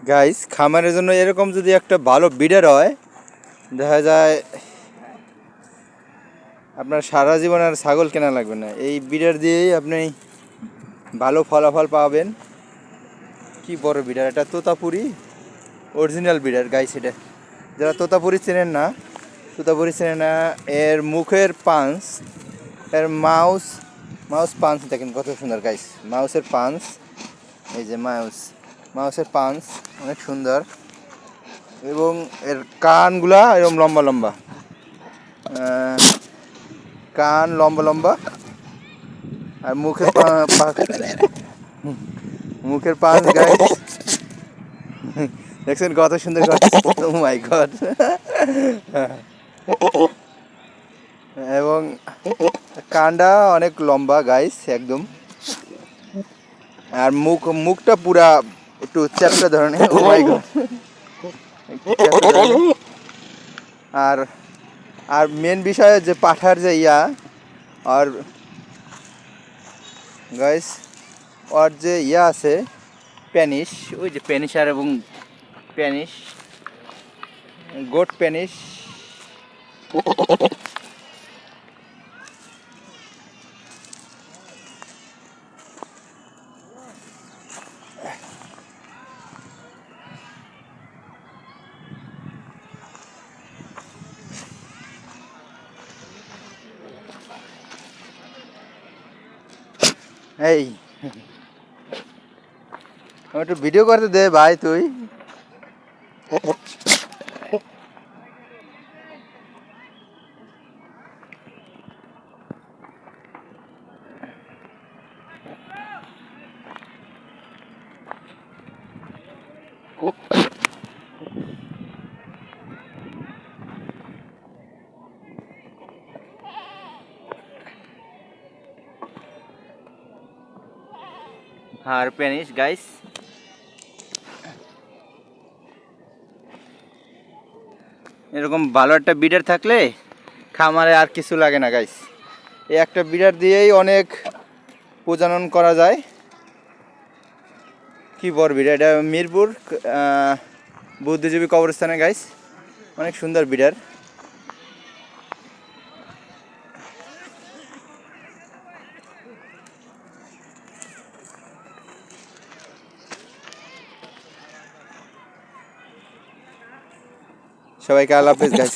Guys খামারের জন্য এরকম যদি একটা ভালো বিডার হয়, দেখা যায় আপনার সারা জীবন আর ছাগল কেনা লাগবে না। এই বিডার দিয়েই আপনি ভালো ফলাফল পাবেন। কি বড় বিডার, এটা তোতাপুরি অরিজিনাল বিডার গাইস। এটা যারা তোতাপুরি চেনেন না, তোতাপুরি চেনে না, এর মুখের পাঞ্চ, এর মাউস পাঞ্চ দেখেন কত সুন্দর গাইস। মাউসের পাঞ্চ, এই যে মাউসের পাঞ্চ অনেক সুন্দর, এবং এর কানগুলা এরকম লম্বা লম্বা, কান লম্বা লম্বা, আর মুখের পাঁচ গাইস দেখছেন কত সুন্দর গাইস। ও মাই গড। এবং কানটা অনেক লম্বা গাইস একদম, আর মুখটা পুরা একটু চ্যাপ্টা ধরনের। ও মাই গড। আর আর মেন বিষয় যে পাঠার যে আর গাইস ওর যে আছে প্যানিশ, ওই যে প্যানিশার এবং প্যানিশ, গোট প্যানিশ। এই আমার একটু ভিডিও করতে দে ভাই তুই। আর প্যানিশ গাইস, এরকম ভালো একটা বিডার থাকলে খামারে আর কিছু লাগে না গাইস। এই একটা বিডার দিয়েই অনেক প্রজনন করা যায়। কি বড় বিডার, এটা মিরপুর বুদ্ধিজীবী কবরস্থানে গাইস, অনেক সুন্দর বিডার। সবাইকে আল্লাহ হাফেজ গাইস।